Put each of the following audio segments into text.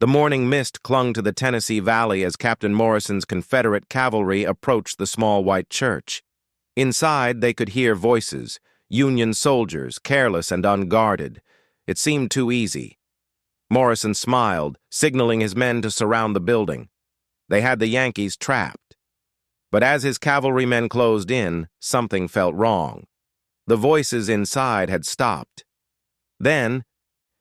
The morning mist clung to the Tennessee Valley as Captain Morrison's Confederate cavalry approached the small white church. Inside, they could hear voices, Union soldiers, careless and unguarded. It seemed too easy. Morrison smiled, signaling his men to surround the building. They had the Yankees trapped. But as his cavalrymen closed in, something felt wrong. The voices inside had stopped. Then,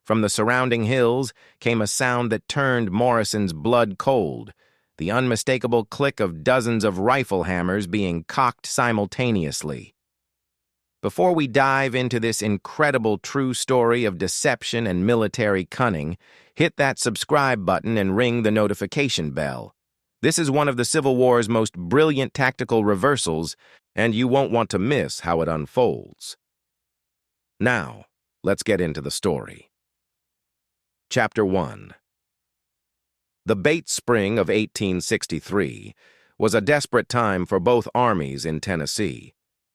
from the surrounding hills, came a sound that turned Morrison's blood cold, the unmistakable click of dozens of rifle hammers being cocked simultaneously. Before we dive into this incredible true story of deception and military cunning, hit that subscribe button and ring the notification bell. This is one of the Civil War's most brilliant tactical reversals, and you won't want to miss how it unfolds. Now, let's get into the story. Chapter 1. The Bates Spring of 1863 was a desperate time for both armies in Tennessee.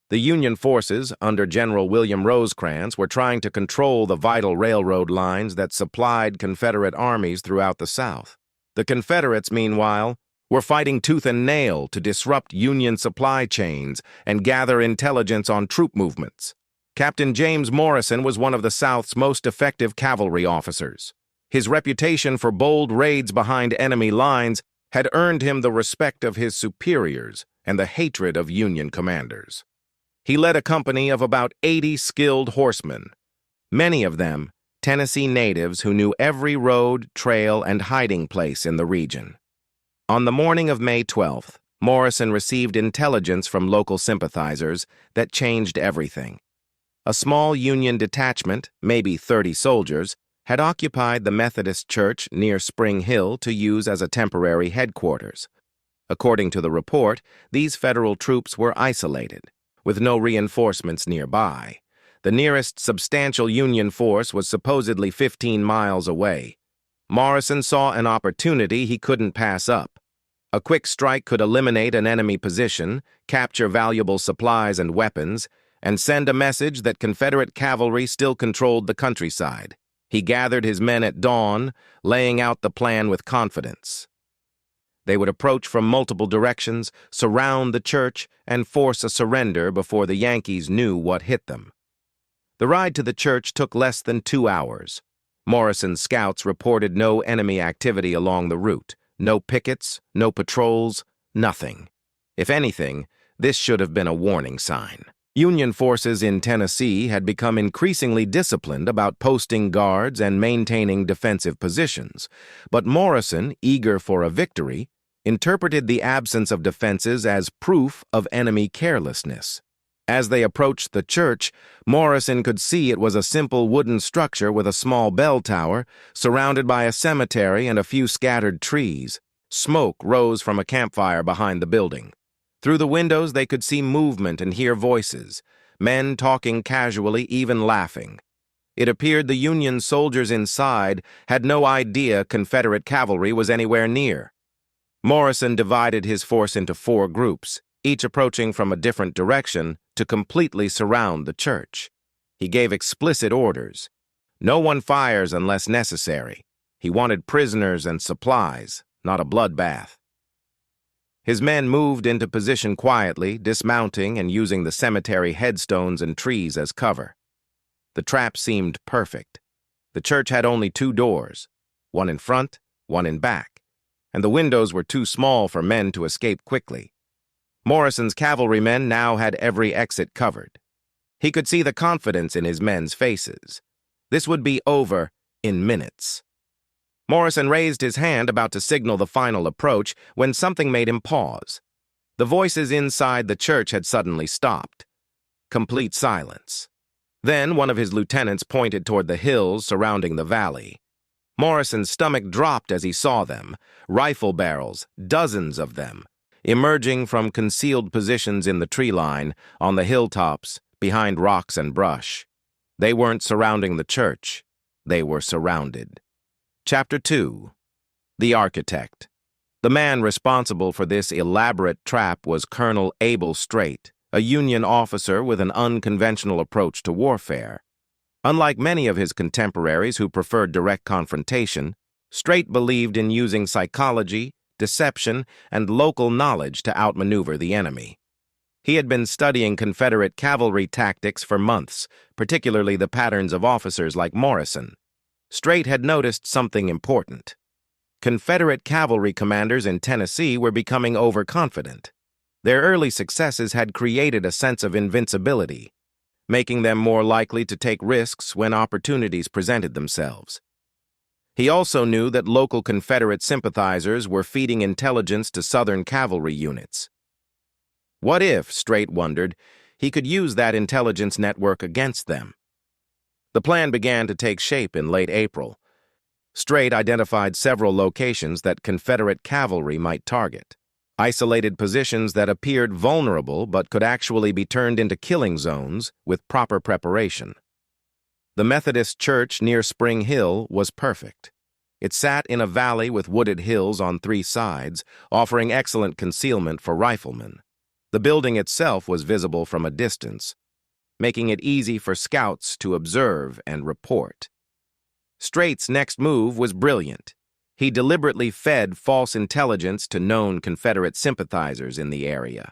The Union forces, under General William Rosecrans, were trying to control the vital railroad lines that supplied Confederate armies throughout the South. The Confederates, meanwhile, were fighting tooth and nail to disrupt Union supply chains and gather intelligence on troop movements. Captain James Morrison was one of the South's most effective cavalry officers. His reputation for bold raids behind enemy lines had earned him the respect of his superiors and the hatred of Union commanders. He led a company of about 80 skilled horsemen, many of them Tennessee natives who knew every road, trail, and hiding place in the region. On the morning of May 12th, Morrison received intelligence from local sympathizers that changed everything. A small Union detachment, maybe 30 soldiers, had occupied the Methodist church near Spring Hill to use as a temporary headquarters. According to the report, these federal troops were isolated, with no reinforcements nearby. The nearest substantial Union force was supposedly 15 miles away. Morrison saw an opportunity he couldn't pass up. A quick strike could eliminate an enemy position, capture valuable supplies and weapons, and send a message that Confederate cavalry still controlled the countryside. He gathered his men at dawn, laying out the plan with confidence. They would approach from multiple directions, surround the church, and force a surrender before the Yankees knew what hit them. The ride to the church took less than 2 hours. Morrison's scouts reported no enemy activity along the route, no pickets, no patrols, nothing. If anything, this should have been a warning sign. Union forces in Tennessee had become increasingly disciplined about posting guards and maintaining defensive positions, but Morrison, eager for a victory, interpreted the absence of defenses as proof of enemy carelessness. As they approached the church, Morrison could see it was a simple wooden structure with a small bell tower, surrounded by a cemetery and a few scattered trees. Smoke rose from a campfire behind the building. Through the windows they could see movement and hear voices, men talking casually, even laughing. It appeared the Union soldiers inside had no idea Confederate cavalry was anywhere near. Morrison divided his force into 4 groups, each approaching from a different direction to completely surround the church. He gave explicit orders. No one fires unless necessary. He wanted prisoners and supplies, not a bloodbath. His men moved into position quietly, dismounting and using the cemetery headstones and trees as cover. The trap seemed perfect. The church had only 2 doors, one in front, one in back, and the windows were too small for men to escape quickly. Morrison's cavalrymen now had every exit covered. He could see the confidence in his men's faces. This would be over in minutes. Morrison raised his hand about to signal the final approach when something made him pause. The voices inside the church had suddenly stopped. Complete silence. Then one of his lieutenants pointed toward the hills surrounding the valley. Morrison's stomach dropped as he saw them, rifle barrels, dozens of them, emerging from concealed positions in the tree line, on the hilltops, behind rocks and brush. They weren't surrounding the church. They were surrounded. Chapter 2. The Architect. The man responsible for this elaborate trap was Colonel Abel Strait, a Union officer with an unconventional approach to warfare. Unlike many of his contemporaries who preferred direct confrontation, Strait believed in using psychology, deception, and local knowledge to outmaneuver the enemy. He had been studying Confederate cavalry tactics for months, particularly the patterns of officers like Morrison. Strait had noticed something important. Confederate cavalry commanders in Tennessee were becoming overconfident. Their early successes had created a sense of invincibility, making them more likely to take risks when opportunities presented themselves. He also knew that local Confederate sympathizers were feeding intelligence to Southern cavalry units. What if, Strait wondered, he could use that intelligence network against them? The plan began to take shape in late April. Strait identified several locations that Confederate cavalry might target, isolated positions that appeared vulnerable but could actually be turned into killing zones with proper preparation. The Methodist church near Spring Hill was perfect. It sat in a valley with wooded hills on three sides, offering excellent concealment for riflemen. The building itself was visible from a distance, making it easy for scouts to observe and report. Strait's next move was brilliant. He deliberately fed false intelligence to known Confederate sympathizers in the area.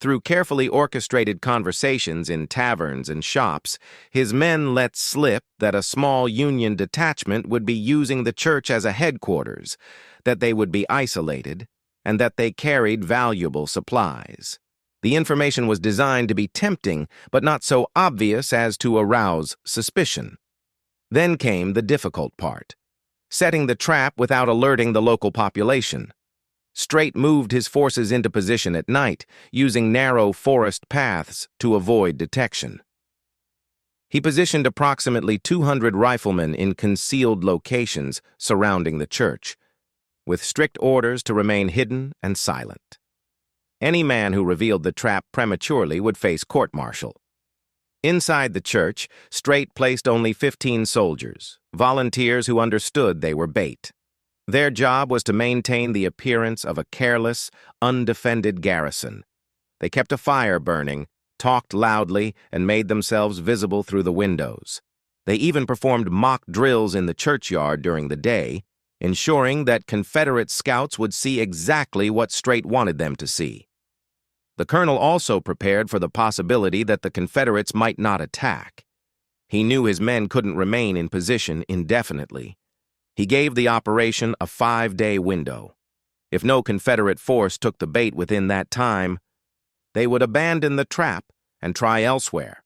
Through carefully orchestrated conversations in taverns and shops, his men let slip that a small Union detachment would be using the church as a headquarters, that they would be isolated, and that they carried valuable supplies. The information was designed to be tempting, but not so obvious as to arouse suspicion. Then came the difficult part, setting the trap without alerting the local population. Strait moved his forces into position at night, using narrow forest paths to avoid detection. He positioned approximately 200 riflemen in concealed locations surrounding the church, with strict orders to remain hidden and silent. Any man who revealed the trap prematurely would face court-martial. Inside the church, Strait placed only 15 soldiers, volunteers who understood they were bait. Their job was to maintain the appearance of a careless, undefended garrison. They kept a fire burning, talked loudly, and made themselves visible through the windows. They even performed mock drills in the churchyard during the day, ensuring that Confederate scouts would see exactly what Strait wanted them to see. The colonel also prepared for the possibility that the Confederates might not attack. He knew his men couldn't remain in position indefinitely. He gave the operation a 5-day window. If no Confederate force took the bait within that time, they would abandon the trap and try elsewhere.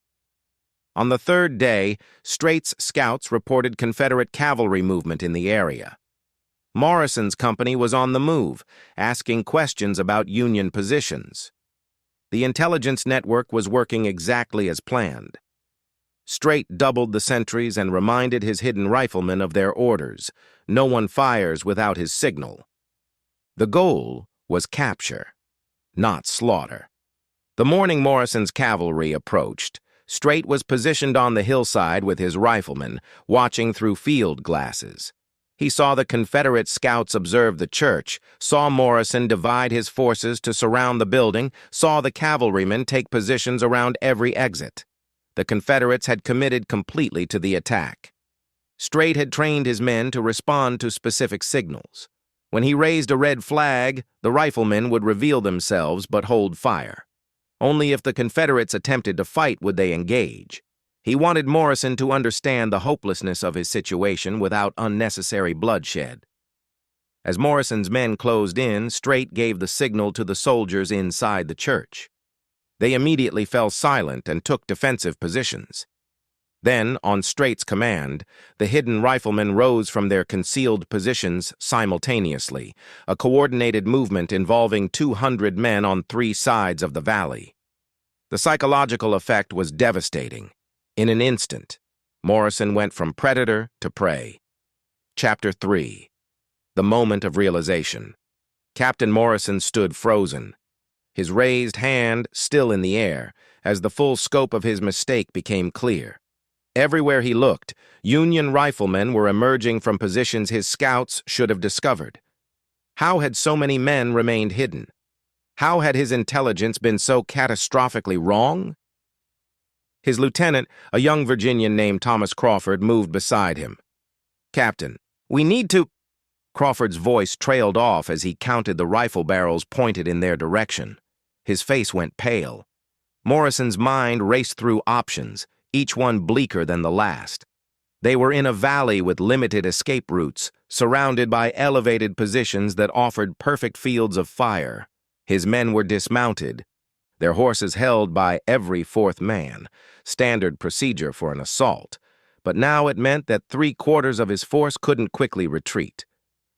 On the third day, Strait's scouts reported Confederate cavalry movement in the area. Morrison's company was on the move, asking questions about Union positions. The intelligence network was working exactly as planned. Strait doubled the sentries and reminded his hidden riflemen of their orders. No one fires without his signal. The goal was capture, not slaughter. The morning Morrison's cavalry approached. Strait was positioned on the hillside with his riflemen, watching through field glasses. He saw the Confederate scouts observe the church, saw Morrison divide his forces to surround the building, saw the cavalrymen take positions around every exit. The Confederates had committed completely to the attack. Strait had trained his men to respond to specific signals. When he raised a red flag, the riflemen would reveal themselves but hold fire. Only if the Confederates attempted to fight would they engage. He wanted Morrison to understand the hopelessness of his situation without unnecessary bloodshed. As Morrison's men closed in, Strait gave the signal to the soldiers inside the church. They immediately fell silent and took defensive positions. Then, on Strait's command, the hidden riflemen rose from their concealed positions simultaneously, a coordinated movement involving 200 men on three sides of the valley. The psychological effect was devastating. In an instant, Morrison went from predator to prey. Chapter 3. The Moment of Realization. Captain Morrison stood frozen, his raised hand still in the air, as the full scope of his mistake became clear. Everywhere he looked, Union riflemen were emerging from positions his scouts should have discovered. How had so many men remained hidden? How had his intelligence been so catastrophically wrong? His lieutenant, a young Virginian named Thomas Crawford, moved beside him. "Captain, We need to— Crawford's voice trailed off as he counted the rifle barrels pointed in their direction. His face went pale. Morrison's mind raced through options, each one bleaker than the last. They were in a valley with limited escape routes, surrounded by elevated positions that offered perfect fields of fire. His men were dismounted, their horses held by every fourth man, standard procedure for an assault. But now it meant that 3/4 of his force couldn't quickly retreat.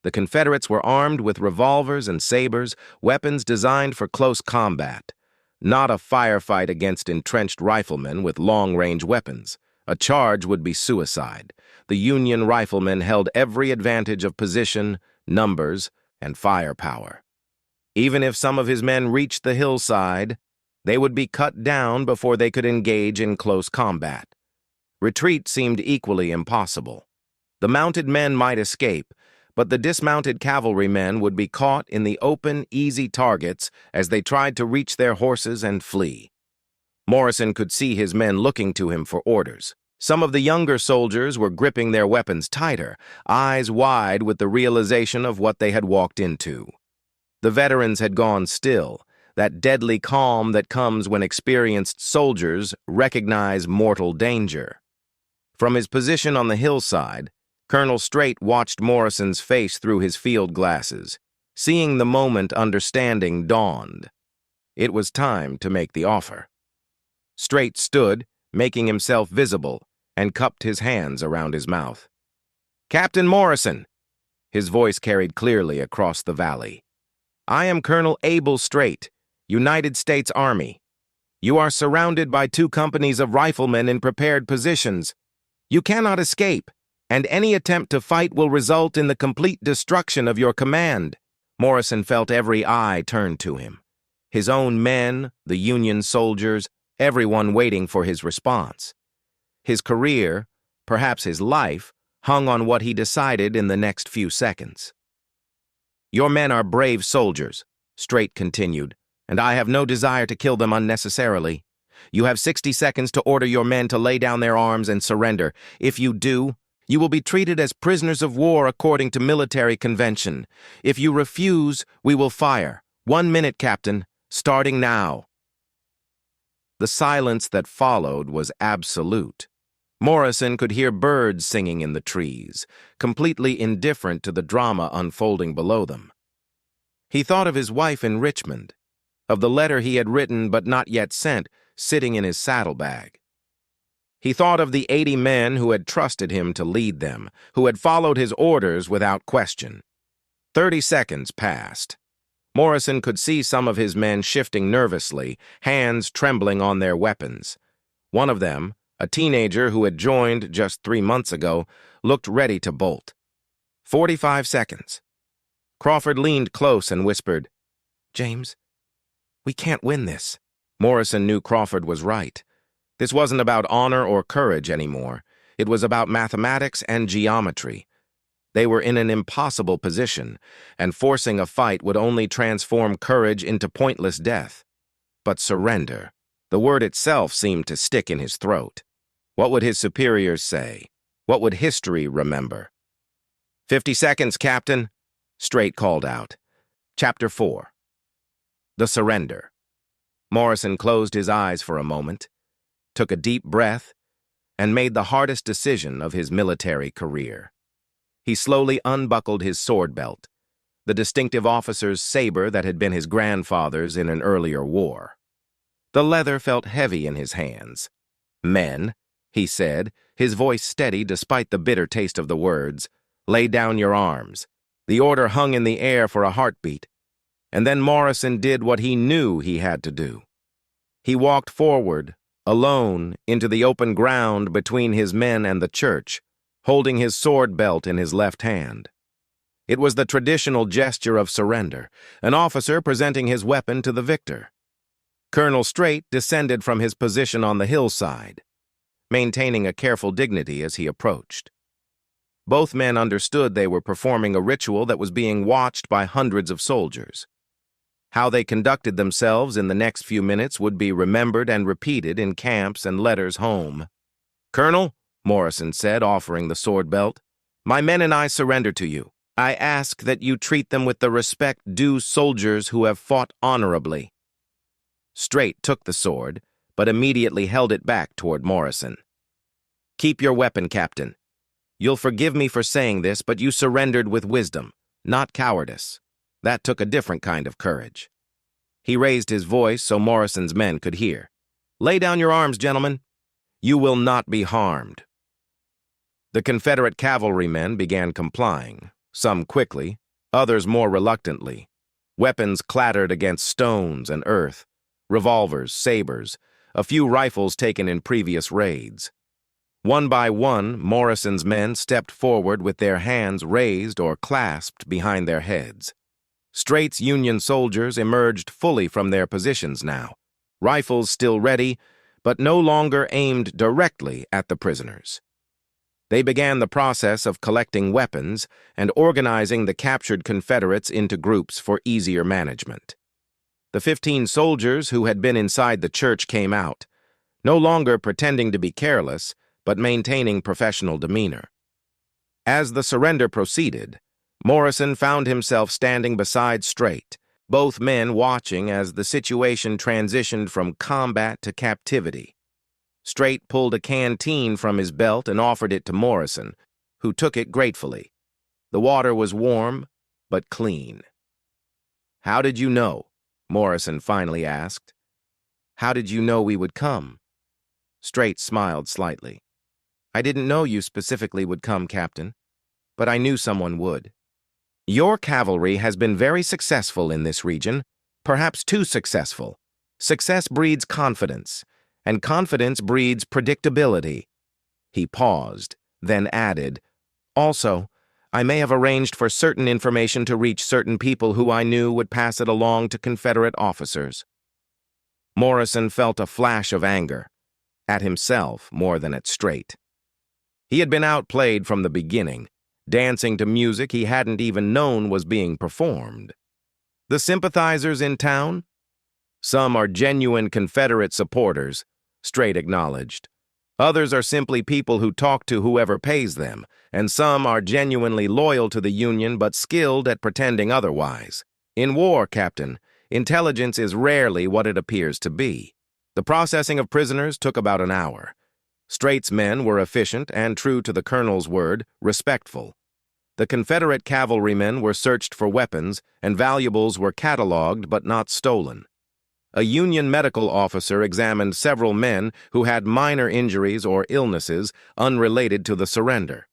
The Confederates were armed with revolvers and sabers, weapons designed for close combat. Not a firefight against entrenched riflemen with long-range weapons. A charge would be suicide. The Union riflemen held every advantage of position, numbers, and firepower. Even if some of his men reached the hillside, they would be cut down before they could engage in close combat. Retreat seemed equally impossible. The mounted men might escape, but the dismounted cavalrymen would be caught in the open, easy targets as they tried to reach their horses and flee. Morrison could see his men looking to him for orders. Some of the younger soldiers were gripping their weapons tighter, eyes wide with the realization of what they had walked into. The veterans had gone still, that deadly calm that comes when experienced soldiers recognize mortal danger. From his position on the hillside, Colonel Strait watched Morrison's face through his field glasses. Seeing the moment, understanding dawned. It was time to make the offer. Strait stood, making himself visible, and cupped his hands around his mouth. "Captain Morrison," his voice carried clearly across the valley. "I am Colonel Abel Strait, United States Army. You are surrounded by 2 companies of riflemen in prepared positions. You cannot escape, and any attempt to fight will result in the complete destruction of your command." Morrison felt every eye turned to him. His own men, the Union soldiers, everyone waiting for his response. His career, perhaps his life, hung on what he decided in the next few seconds. "Your men are brave soldiers," Strait continued, "and I have no desire to kill them unnecessarily. You have 60 seconds to order your men to lay down their arms and surrender. If you do, you will be treated as prisoners of war according to military convention. If you refuse, we will fire. 1 minute, Captain, starting now." The silence that followed was absolute. Morrison could hear birds singing in the trees, completely indifferent to the drama unfolding below them. He thought of his wife in Richmond, of the letter he had written but not yet sent, sitting in his saddlebag. He thought of the 80 men who had trusted him to lead them, who had followed his orders without question. 30 seconds passed. Morrison could see some of his men shifting nervously, hands trembling on their weapons. One of them, a teenager who had joined just 3 months ago, looked ready to bolt. 45 seconds. Crawford leaned close and whispered, "James, we can't win this." Morrison knew Crawford was right. This wasn't about honor or courage anymore. It was about mathematics and geometry. They were in an impossible position, and forcing a fight would only transform courage into pointless death. But surrender, the word itself seemed to stick in his throat. What would his superiors say? What would history remember? 50 seconds, Captain, Strait called out. Chapter 4. The Surrender. Morrison closed his eyes for a moment, took a deep breath, and made the hardest decision of his military career. He slowly unbuckled his sword belt, the distinctive officer's saber that had been his grandfather's in an earlier war. The leather felt heavy in his hands. "Men," he said, his voice steady despite the bitter taste of the words, "lay down your arms." The order hung in the air for a heartbeat, and then Morrison did what he knew he had to do. He walked forward, alone, into the open ground between his men and the church, holding his sword belt in his left hand. It was the traditional gesture of surrender, an officer presenting his weapon to the victor. Colonel Strait descended from his position on the hillside, maintaining a careful dignity as he approached. Both men understood they were performing a ritual that was being watched by hundreds of soldiers. How they conducted themselves in the next few minutes would be remembered and repeated in camps and letters home. "Colonel," Morrison said, offering the sword belt, My men and I surrender to you. I ask that you treat them with the respect due soldiers who have fought honorably." Strait took the sword, but immediately held it back toward Morrison. "Keep your weapon, Captain. You'll forgive me for saying this, but you surrendered with wisdom, not cowardice. That took a different kind of courage." He raised his voice so Morrison's men could hear. "Lay down your arms, gentlemen. You will not be harmed." The Confederate cavalrymen began complying, some quickly, others more reluctantly. Weapons clattered against stones and earth, revolvers, sabers, a few rifles taken in previous raids. One by one, Morrison's men stepped forward with their hands raised or clasped behind their heads. Strait's Union soldiers emerged fully from their positions now, rifles still ready, but no longer aimed directly at the prisoners. They began the process of collecting weapons and organizing the captured Confederates into groups for easier management. The 15 soldiers who had been inside the church came out, no longer pretending to be careless, but maintaining professional demeanor. As the surrender proceeded, Morrison found himself standing beside Strait, both men watching as the situation transitioned from combat to captivity. Strait pulled a canteen from his belt and offered it to Morrison, who took it gratefully. The water was warm, but clean. "How did you know?" Morrison finally asked. "How did you know we would come?" Strait smiled slightly. "I didn't know you specifically would come, Captain, but I knew someone would. Your cavalry has been very successful in this region, perhaps too successful. Success breeds confidence, and confidence breeds predictability." He paused, then added, "Also, I may have arranged for certain information to reach certain people who I knew would pass it along to Confederate officers." Morrison felt a flash of anger, at himself more than at Strait. He had been outplayed from the beginning, dancing to music he hadn't even known was being performed. The sympathizers in town? Some are genuine Confederate supporters, Strait acknowledged. Others are simply people who talk to whoever pays them, and some are genuinely loyal to the Union but skilled at pretending otherwise. In war, Captain, intelligence is rarely what it appears to be. The processing of prisoners took about an hour. Strait's men were efficient and, true to the colonel's word, respectful. The Confederate cavalrymen were searched for weapons, and valuables were cataloged but not stolen. A Union medical officer examined several men who had minor injuries or illnesses unrelated to the surrender.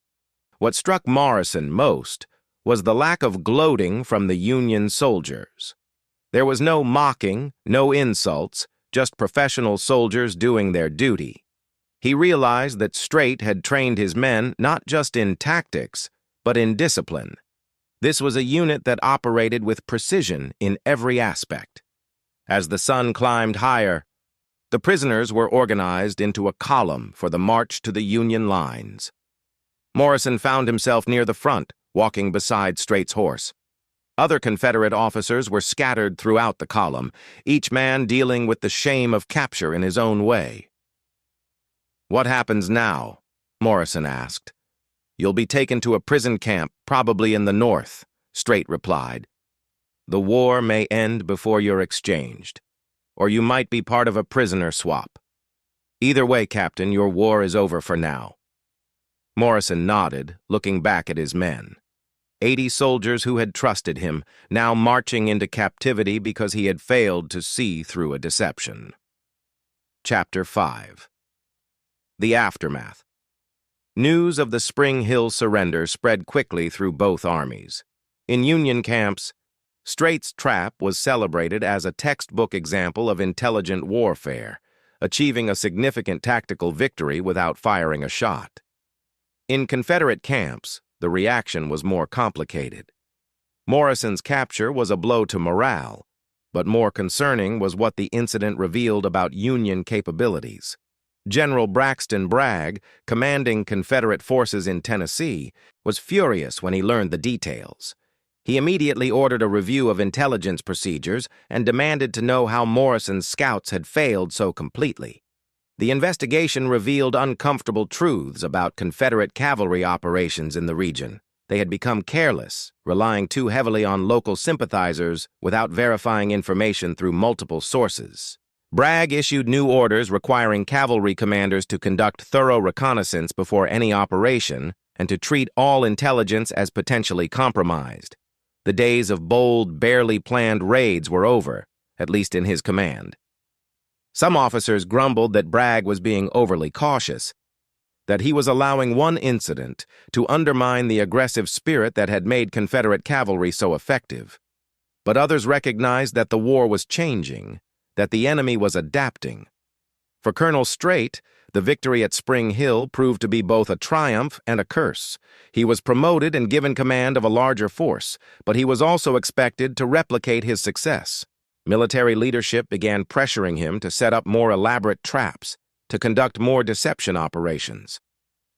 What struck Morrison most was the lack of gloating from the Union soldiers. There was no mocking, no insults, just professional soldiers doing their duty. He realized that Strait had trained his men not just in tactics, but in discipline. This was a unit that operated with precision in every aspect. As the sun climbed higher, the prisoners were organized into a column for the march to the Union lines. Morrison found himself near the front, walking beside Strait's horse. Other Confederate officers were scattered throughout the column, each man dealing with the shame of capture in his own way. "What happens now?" Morrison asked. "You'll be taken to a prison camp, probably in the north," Strait replied. "The war may end before you're exchanged, or you might be part of a prisoner swap. Either way, Captain, your war is over for now." Morrison nodded, looking back at his men. 80 soldiers who had trusted him, now marching into captivity because he had failed to see through a deception. Chapter 5. The Aftermath. News of the Spring Hill surrender spread quickly through both armies. In Union camps, Strait's trap was celebrated as a textbook example of intelligent warfare, achieving a significant tactical victory without firing a shot. In Confederate camps, the reaction was more complicated. Morrison's capture was a blow to morale, but more concerning was what the incident revealed about Union capabilities. General Braxton Bragg, commanding Confederate forces in Tennessee, was furious when he learned the details. He immediately ordered a review of intelligence procedures and demanded to know how Morrison's scouts had failed so completely. The investigation revealed uncomfortable truths about Confederate cavalry operations in the region. They had become careless, relying too heavily on local sympathizers without verifying information through multiple sources. Bragg issued new orders requiring cavalry commanders to conduct thorough reconnaissance before any operation and to treat all intelligence as potentially compromised. The days of bold, barely planned raids were over, at least in his command. Some officers grumbled that Bragg was being overly cautious, that he was allowing one incident to undermine the aggressive spirit that had made Confederate cavalry so effective. But others recognized that the war was changing, that the enemy was adapting. For Colonel Streight, the victory at Spring Hill proved to be both a triumph and a curse. He was promoted and given command of a larger force, but he was also expected to replicate his success. Military leadership began pressuring him to set up more elaborate traps, to conduct more deception operations.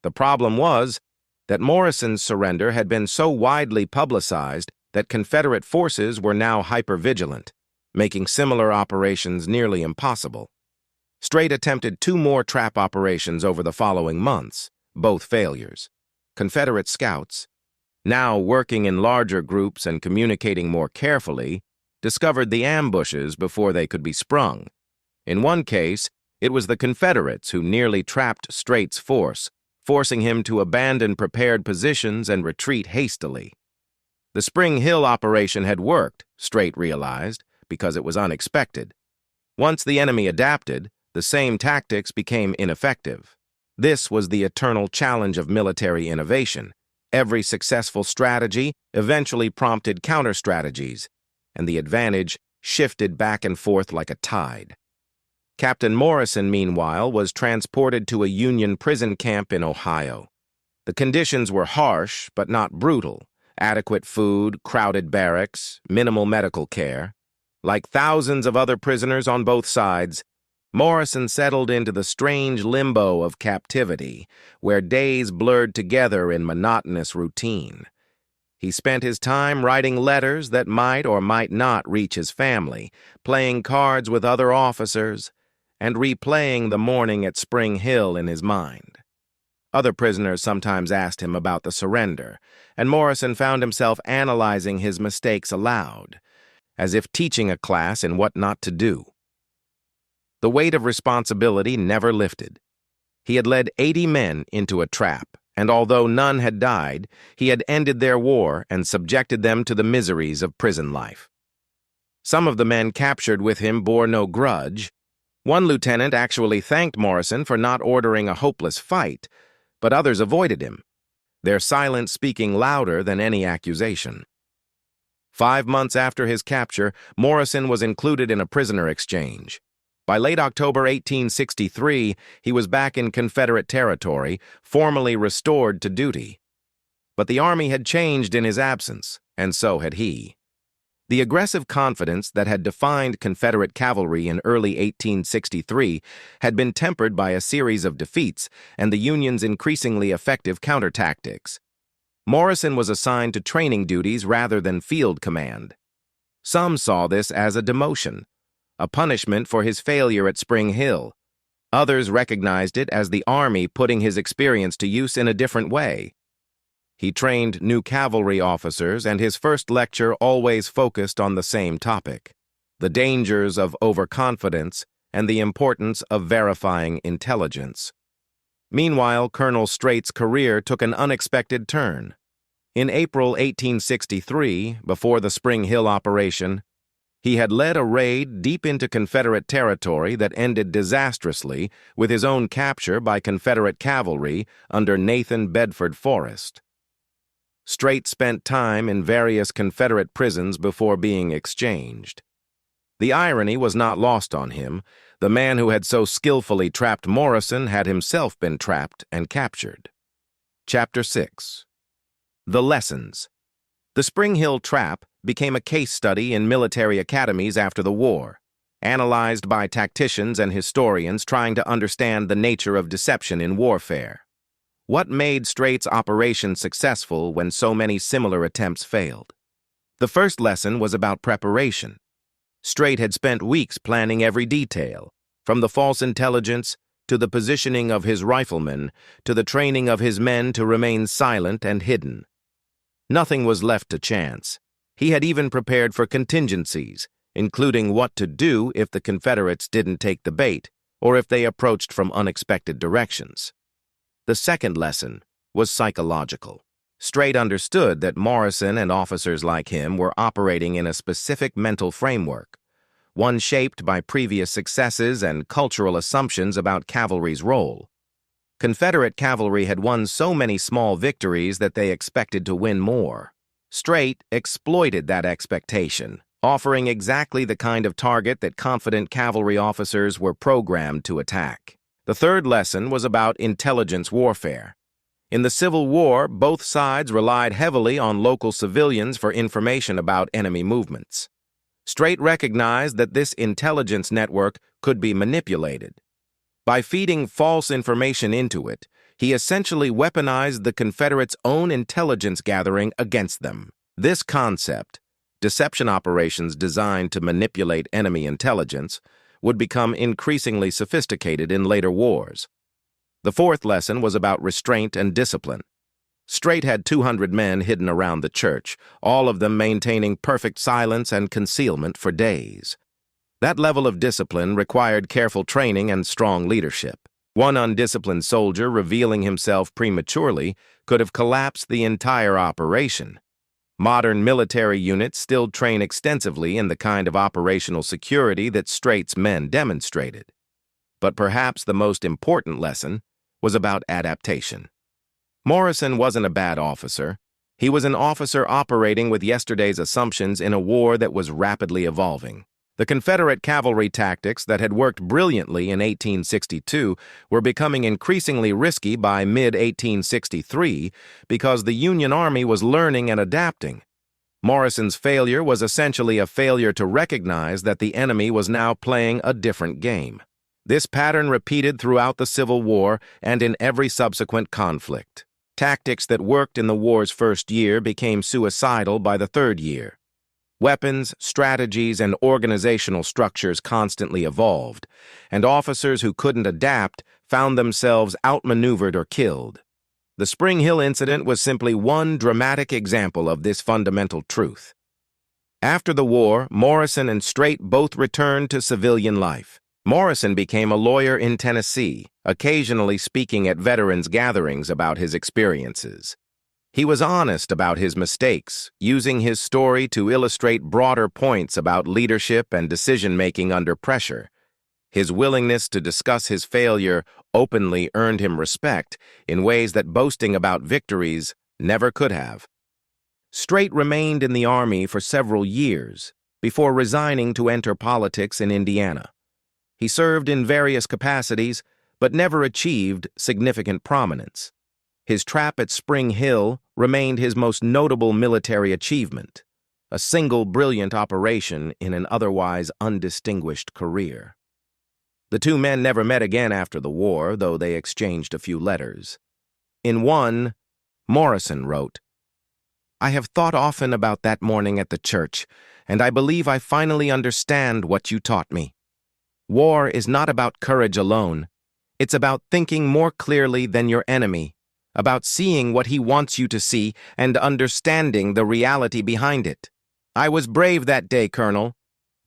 The problem was that Morrison's surrender had been so widely publicized that Confederate forces were now hypervigilant, making similar operations nearly impossible. Streight attempted 2 more trap operations over the following months, both failures. Confederate scouts, now working in larger groups and communicating more carefully, discovered the ambushes before they could be sprung. In one case, it was the Confederates who nearly trapped Streight's force, forcing him to abandon prepared positions and retreat hastily. The Spring Hill operation had worked, Streight realized, because it was unexpected. Once the enemy adapted, the same tactics became ineffective. This was the eternal challenge of military innovation. Every successful strategy eventually prompted counter-strategies, and the advantage shifted back and forth like a tide. Captain Morrison, meanwhile, was transported to a Union prison camp in Ohio. The conditions were harsh, but not brutal. Adequate food, crowded barracks, minimal medical care. Like thousands of other prisoners on both sides, Morrison settled into the strange limbo of captivity, where days blurred together in monotonous routine. He spent his time writing letters that might or might not reach his family, playing cards with other officers, and replaying the morning at Spring Hill in his mind. Other prisoners sometimes asked him about the surrender, and Morrison found himself analyzing his mistakes aloud, as if teaching a class in what not to do. The weight of responsibility never lifted. He had led 80 men into a trap, and although none had died, he had ended their war and subjected them to the miseries of prison life. Some of the men captured with him bore no grudge. One lieutenant actually thanked Morrison for not ordering a hopeless fight, but others avoided him, their silence speaking louder than any accusation. 5 months after his capture, Morrison was included in a prisoner exchange. By late October 1863, he was back in Confederate territory, formally restored to duty. But the Army had changed in his absence, and so had he. The aggressive confidence that had defined Confederate cavalry in early 1863 had been tempered by a series of defeats and the Union's increasingly effective counter-tactics. Morrison was assigned to training duties rather than field command. Some saw this as a demotion, a punishment for his failure at Spring Hill. Others recognized it as the Army putting his experience to use in a different way. He trained new cavalry officers, and his first lecture always focused on the same topic: the dangers of overconfidence and the importance of verifying intelligence. Meanwhile, Colonel Streight's career took an unexpected turn. In April 1863, before the Spring Hill operation, he had led a raid deep into Confederate territory that ended disastrously with his own capture by Confederate cavalry under Nathan Bedford Forrest. Streight spent time in various Confederate prisons before being exchanged. The irony was not lost on him. The man who had so skillfully trapped Morrison had himself been trapped and captured. Chapter 6. The Lessons. The Spring Hill trap became a case study in military academies after the war, analyzed by tacticians and historians trying to understand the nature of deception in warfare. What made Streight's operation successful when so many similar attempts failed? The first lesson was about preparation. Streight had spent weeks planning every detail, from the false intelligence to the positioning of his riflemen, to the training of his men to remain silent and hidden. Nothing was left to chance. He had even prepared for contingencies, including what to do if the Confederates didn't take the bait or if they approached from unexpected directions. The second lesson was psychological. Strait understood that Morrison and officers like him were operating in a specific mental framework, one shaped by previous successes and cultural assumptions about cavalry's role. Confederate cavalry had won so many small victories that they expected to win more. Strait exploited that expectation, offering exactly the kind of target that confident cavalry officers were programmed to attack. The third lesson was about intelligence warfare. In the Civil War, both sides relied heavily on local civilians for information about enemy movements. Strait recognized that this intelligence network could be manipulated. By feeding false information into it, he essentially weaponized the Confederates' own intelligence gathering against them. This concept, deception operations designed to manipulate enemy intelligence, would become increasingly sophisticated in later wars. The fourth lesson was about restraint and discipline. Strait had 200 men hidden around the church, all of them maintaining perfect silence and concealment for days. That level of discipline required careful training and strong leadership. One undisciplined soldier revealing himself prematurely could have collapsed the entire operation. Modern military units still train extensively in the kind of operational security that Strait's men demonstrated. But perhaps the most important lesson was about adaptation. Morrison wasn't a bad officer. He was an officer operating with yesterday's assumptions in a war that was rapidly evolving. The Confederate cavalry tactics that had worked brilliantly in 1862 were becoming increasingly risky by mid-1863 because the Union Army was learning and adapting. Morrison's failure was essentially a failure to recognize that the enemy was now playing a different game. This pattern repeated throughout the Civil War and in every subsequent conflict. Tactics that worked in the war's first year became suicidal by the third year. Weapons, strategies, and organizational structures constantly evolved, and officers who couldn't adapt found themselves outmaneuvered or killed. The Spring Hill incident was simply one dramatic example of this fundamental truth. After the war, Morrison and Strait both returned to civilian life. Morrison became a lawyer in Tennessee, occasionally speaking at veterans' gatherings about his experiences. He was honest about his mistakes, using his story to illustrate broader points about leadership and decision-making under pressure. His willingness to discuss his failure openly earned him respect in ways that boasting about victories never could have. Strait remained in the Army for several years before resigning to enter politics in Indiana. He served in various capacities, but never achieved significant prominence. His trap at Spring Hill remained his most notable military achievement, a single brilliant operation in an otherwise undistinguished career. The two men never met again after the war, though they exchanged a few letters. In one, Morrison wrote, "I have thought often about that morning at the church, and I believe I finally understand what you taught me. War is not about courage alone. It's about thinking more clearly than your enemy, about seeing what he wants you to see and understanding the reality behind it. I was brave that day, Colonel,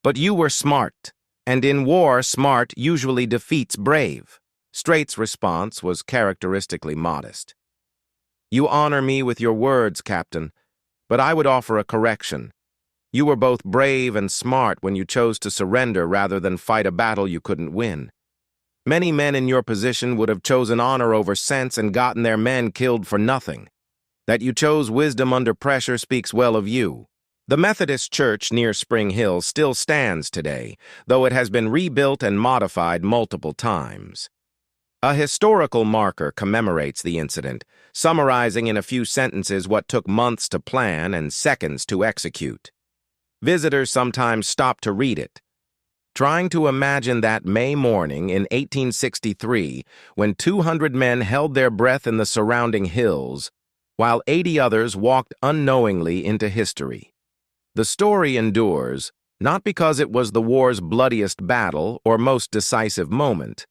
but you were smart, and in war, smart usually defeats brave." Strait's response was characteristically modest. "You honor me with your words, Captain, but I would offer a correction. You were both brave and smart when you chose to surrender rather than fight a battle you couldn't win. Many men in your position would have chosen honor over sense and gotten their men killed for nothing. That you chose wisdom under pressure speaks well of you." The Methodist Church near Spring Hill still stands today, though it has been rebuilt and modified multiple times. A historical marker commemorates the incident, summarizing in a few sentences what took months to plan and seconds to execute. Visitors sometimes stop to read it, trying to imagine that May morning in 1863 when 200 men held their breath in the surrounding hills, while 80 others walked unknowingly into history. The story endures, not because it was the war's bloodiest battle or most decisive moment,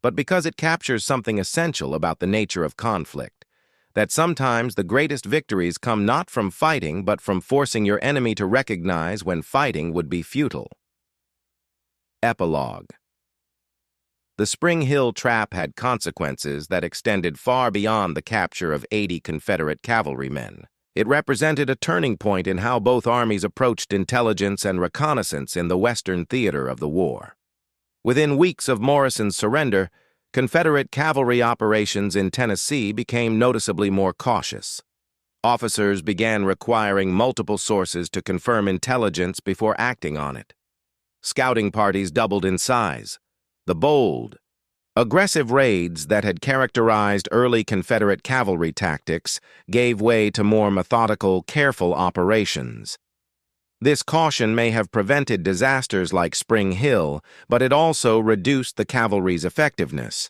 but because it captures something essential about the nature of conflict, that sometimes the greatest victories come not from fighting, but from forcing your enemy to recognize when fighting would be futile. Epilogue. The Spring Hill trap had consequences that extended far beyond the capture of 80 Confederate cavalrymen. It represented a turning point in how both armies approached intelligence and reconnaissance in the Western theater of the war. Within weeks of Morrison's surrender, Confederate cavalry operations in Tennessee became noticeably more cautious. Officers began requiring multiple sources to confirm intelligence before acting on it. Scouting parties doubled in size. The bold, aggressive raids that had characterized early Confederate cavalry tactics gave way to more methodical, careful operations. This caution may have prevented disasters like Spring Hill, but it also reduced the cavalry's effectiveness.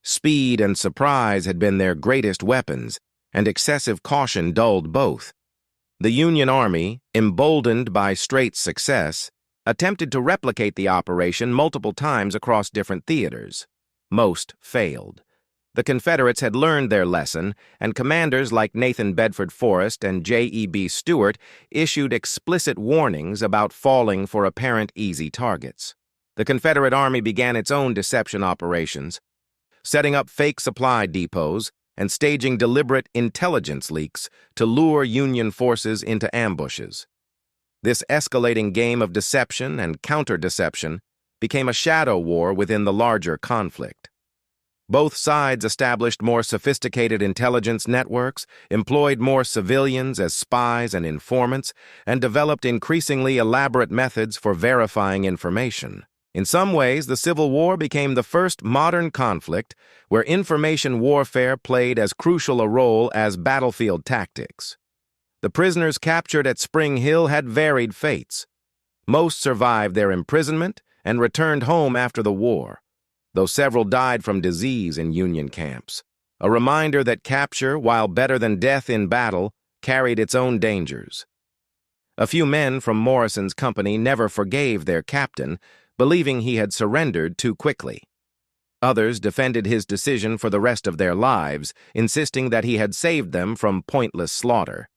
Speed and surprise had been their greatest weapons, and excessive caution dulled both. The Union Army, emboldened by Straight's success, attempted to replicate the operation multiple times across different theaters. Most failed. The Confederates had learned their lesson, and commanders like Nathan Bedford Forrest and J.E.B. Stuart issued explicit warnings about falling for apparent easy targets. The Confederate Army began its own deception operations, setting up fake supply depots and staging deliberate intelligence leaks to lure Union forces into ambushes. This escalating game of deception and counter-deception became a shadow war within the larger conflict. Both sides established more sophisticated intelligence networks, employed more civilians as spies and informants, and developed increasingly elaborate methods for verifying information. In some ways, the Civil War became the first modern conflict where information warfare played as crucial a role as battlefield tactics. The prisoners captured at Spring Hill had varied fates. Most survived their imprisonment and returned home after the war, though several died from disease in Union camps. A reminder that capture, while better than death in battle, carried its own dangers. A few men from Morrison's company never forgave their captain, believing he had surrendered too quickly. Others defended his decision for the rest of their lives, insisting that he had saved them from pointless slaughter.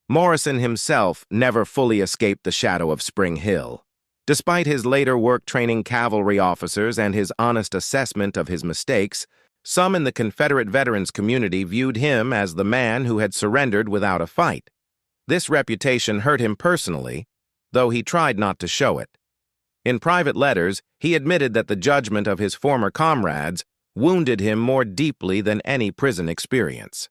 Morrison himself never fully escaped the shadow of Spring Hill. Despite his later work training cavalry officers and his honest assessment of his mistakes, some in the Confederate veterans community viewed him as the man who had surrendered without a fight. This reputation hurt him personally, though he tried not to show it. In private letters, he admitted that the judgment of his former comrades wounded him more deeply than any prison experience.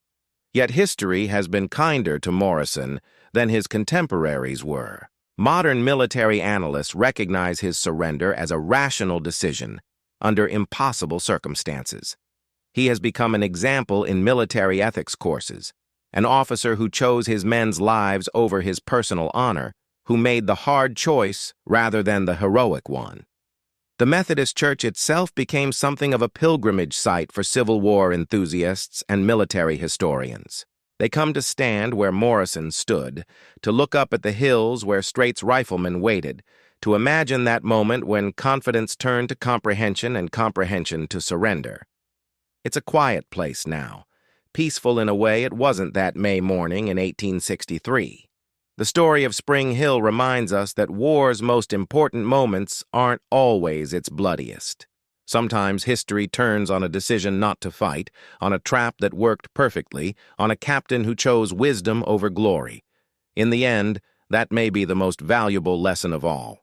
Yet history has been kinder to Morrison than his contemporaries were. Modern military analysts recognize his surrender as a rational decision under impossible circumstances. He has become an example in military ethics courses, an officer who chose his men's lives over his personal honor, who made the hard choice rather than the heroic one. The Methodist Church itself became something of a pilgrimage site for Civil War enthusiasts and military historians. They come to stand where Morrison stood, to look up at the hills where Straight's riflemen waited, to imagine that moment when confidence turned to comprehension and comprehension to surrender. It's a quiet place now, peaceful in a way it wasn't that May morning in 1863. The story of Spring Hill reminds us that war's most important moments aren't always its bloodiest. Sometimes history turns on a decision not to fight, on a trap that worked perfectly, on a captain who chose wisdom over glory. In the end, that may be the most valuable lesson of all.